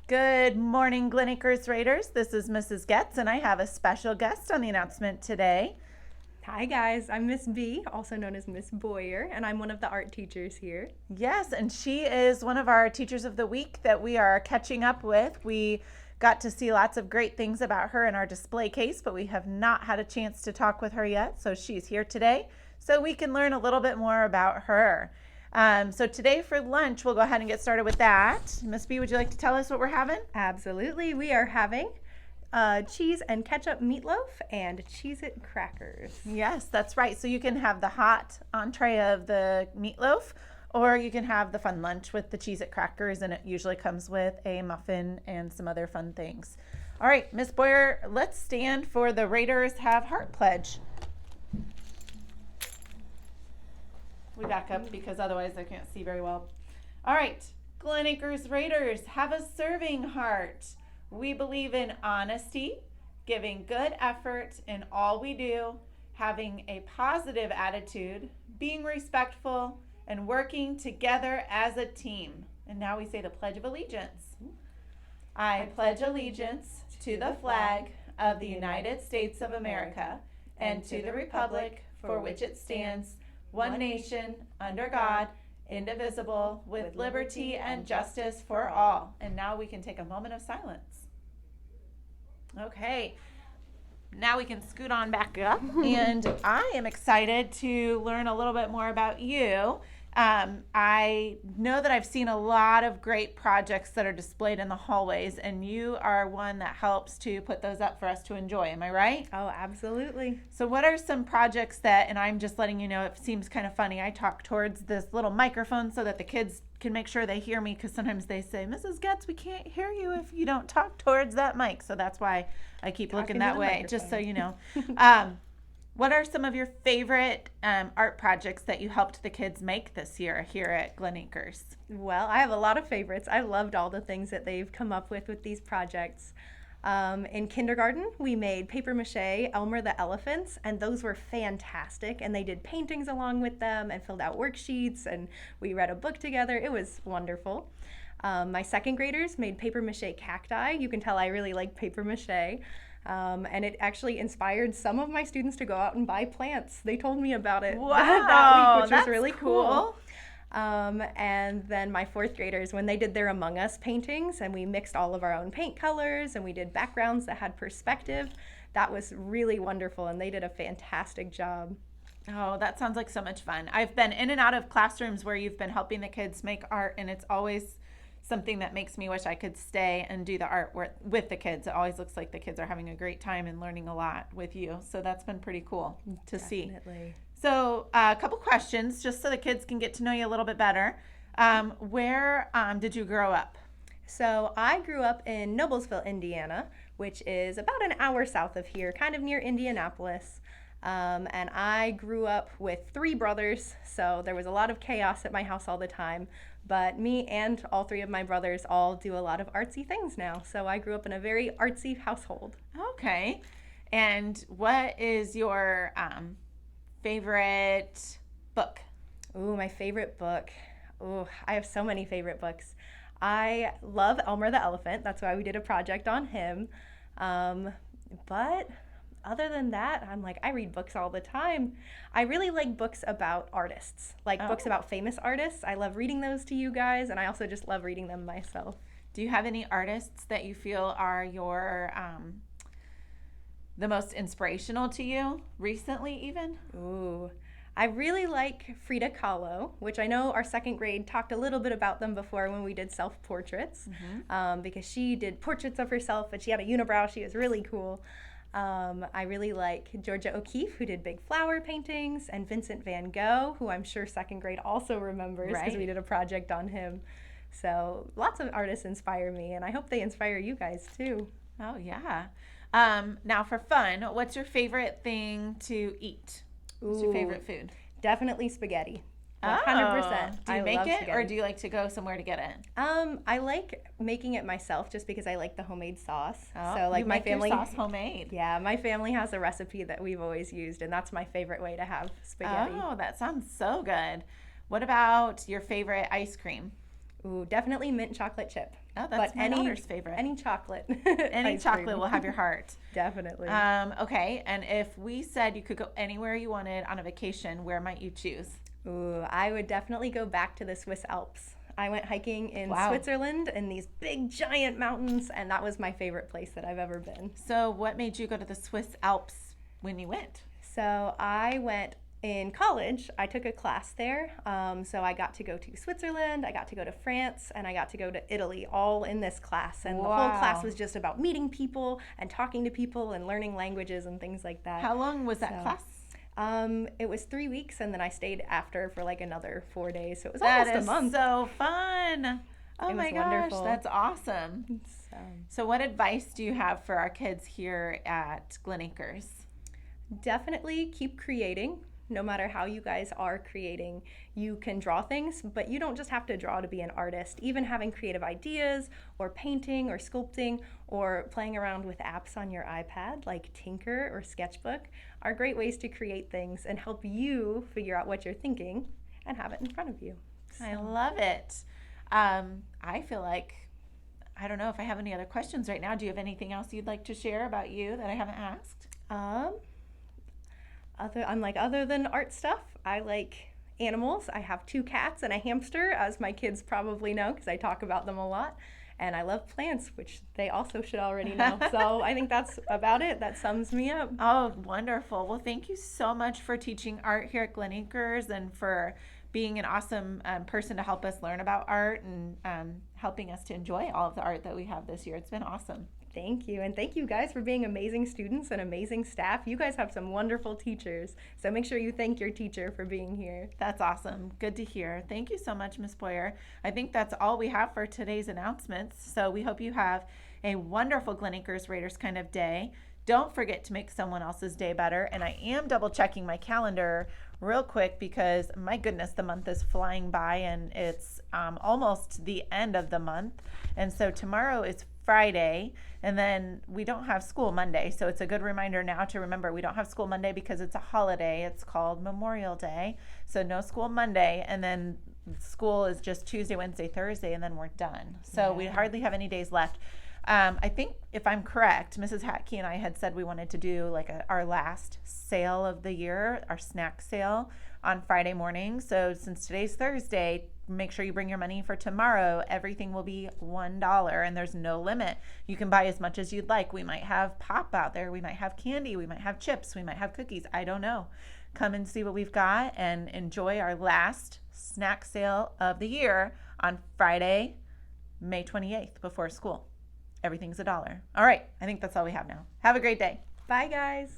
Good morning, Glen Acres Raiders. This is Mrs. Getz, and I have a special guest on the announcement today. Hi guys, I'm Miss B, also known as Miss Boyer, and I'm one of the art teachers here. Yes, and she is one of our Teachers of the Week that we are catching up with. We got to see lots of great things about her in our display case, but we have not had a chance to talk with her yet, so she's here today so we can learn a little bit more about her. So today for lunch, we'll go ahead and get started with that. Miss B, would you like to tell us what we're having? Absolutely, we are having cheese and ketchup meatloaf and Cheez-It crackers. Yes, that's right. So you can have the hot entree of the meatloaf, or you can have the fun lunch with the Cheez-It crackers, and it usually comes with a muffin and some other fun things. All right, Miss Boyer, let's stand for the Raiders Have Heart Pledge. We back up because otherwise I can't see very well. All right, Glen Acres Raiders have a serving heart. We believe in honesty, giving good effort in all we do, having a positive attitude, being respectful, and working together as a team. And now we say the Pledge of Allegiance. I pledge allegiance to the flag of the United States of America and to the republic for which it stands, one nation, under God, indivisible, with liberty and justice for all. And now we can take a moment of silence. Okay, now we can scoot on back up, and I am excited to learn a little bit more about you. I know that I've seen a lot of great projects that are displayed in the hallways, and you are one that helps to put those up for us to enjoy. Am I right? Oh, absolutely. So what are some projects that, and I'm just letting you know, it seems kind of funny, I talk towards this little microphone so that the kids can make sure they hear me, because sometimes they say, Mrs. Getz, we can't hear you if you don't talk towards that mic. So that's why I keep looking that way, just so you know. What are some of your favorite art projects that you helped the kids make this year here at Glen Acres? Well, I have a lot of favorites. I loved all the things that they've come up with these projects. In kindergarten, we made paper mache Elmer the elephants, and those were fantastic. And they did paintings along with them and filled out worksheets, and we read a book together. It was wonderful. My second graders made paper mache cacti. You can tell I really like paper mache. And it actually inspired some of my students to go out and buy plants. They told me about it that week, which was really cool. And then my fourth graders, when they did their Among Us paintings, and we mixed all of our own paint colors, and we did backgrounds that had perspective, that was really wonderful, and they did a fantastic job. Oh, that sounds like so much fun. I've been in and out of classrooms where you've been helping the kids make art, and it's always something that makes me wish I could stay and do the art with the kids. It always looks like the kids are having a great time and learning a lot with you. So that's been pretty cool to see. Definitely. So a couple questions just so the kids can get to know you a little bit better. Where did you grow up? So I grew up in Noblesville, Indiana, which is about an hour south of here, kind of near Indianapolis. And I grew up with 3 brothers, so there was a lot of chaos at my house all the time. But me and all 3 of my brothers all do a lot of artsy things now. So I grew up in a very artsy household. Okay. And what is your favorite book? Ooh, my favorite book. Ooh, I have so many favorite books. I love Elmer the Elephant. That's why we did a project on him. But other than that, I read books all the time. I really like books about artists, books about famous artists. I love reading those to you guys, and I also just love reading them myself. Do you have any artists that you feel are your the most inspirational to you recently even? Ooh, I really like Frida Kahlo, which I know our second grade talked a little bit about them before when we did self-portraits, because she did portraits of herself, and she had a unibrow. She was really cool. I really like Georgia O'Keeffe, who did big flower paintings, and Vincent van Gogh, who I'm sure second grade also remembers because we did a project on him. So lots of artists inspire me, and I hope they inspire you guys too. Oh, yeah. Now for fun, what's your favorite thing to eat? What's your favorite food? Definitely spaghetti. 100%. Do you make it, or do you like to go somewhere to get it? I like making it myself just because I like the homemade sauce. Oh, so you make your sauce homemade. Yeah, my family has a recipe that we've always used, and that's my favorite way to have spaghetti. Oh, that sounds so good. What about your favorite ice cream? Ooh, definitely mint chocolate chip. Oh, that's my daughter's favorite. Any chocolate. Any ice chocolate cream. will have your heart. Definitely. Okay, and if we said you could go anywhere you wanted on a vacation, where might you choose? Ooh, I would definitely go back to the Swiss Alps. I went hiking in Wow. Switzerland in these big giant mountains, and that was my favorite place that I've ever been. So what made you go to the Swiss Alps when you went? So I went in college. I took a class there. So I got to go to Switzerland, I got to go to France, and I got to go to Italy all in this class. And the whole class was just about meeting people and talking to people and learning languages and things like that. How long was that class? It was 3 weeks, and then I stayed after for like another 4 days. So it was almost a month. So fun. Oh my gosh, wonderful. that's awesome. So what advice do you have for our kids here at Glen Acres? Definitely keep creating. No matter how you guys are creating, you can draw things, but you don't just have to draw to be an artist. Even having creative ideas or painting or sculpting or playing around with apps on your iPad like Tinker or Sketchbook are great ways to create things and help you figure out what you're thinking and have it in front of you. I love it. I feel like, I don't know if I have any other questions right now. Do you have anything else you'd like to share about you that I haven't asked? Other than art stuff, I like animals. I have 2 cats and a hamster, as my kids probably know because I talk about them a lot. And I love plants, which they also should already know. So I think that's about it. That sums me up. Oh, wonderful. Well, thank you so much for teaching art here at Glen Acres and for being an awesome person to help us learn about art and helping us to enjoy all of the art that we have this year. It's been awesome. Thank you. And thank you guys for being amazing students and amazing staff. You guys have some wonderful teachers. So make sure you thank your teacher for being here. That's awesome. Good to hear. Thank you so much, Ms. Boyer. I think that's all we have for today's announcements. So we hope you have a wonderful Glen Acres Raiders kind of day. Don't forget to make someone else's day better. And I am double checking my calendar real quick because my goodness, the month is flying by and it's almost the end of the month. And so tomorrow is Friday, and then we don't have school Monday. So it's a good reminder now to remember we don't have school Monday because it's a holiday. It's called Memorial Day. So no school Monday, and then school is just Tuesday, Wednesday, Thursday, and then we're done. So we hardly have any days left. I think if I'm correct, Mrs. Hatke and I had said we wanted to do like our last sale of the year, our snack sale on Friday morning. So since today's Thursday, make sure you bring your money for tomorrow. Everything will be $1 and there's no limit. You can buy as much as you'd like. We might have pop out there. We might have candy. We might have chips. We might have cookies. I don't know. Come and see what we've got and enjoy our last snack sale of the year on Friday, May 28th before school. Everything's $1. All right. I think that's all we have now. Have a great day. Bye, guys.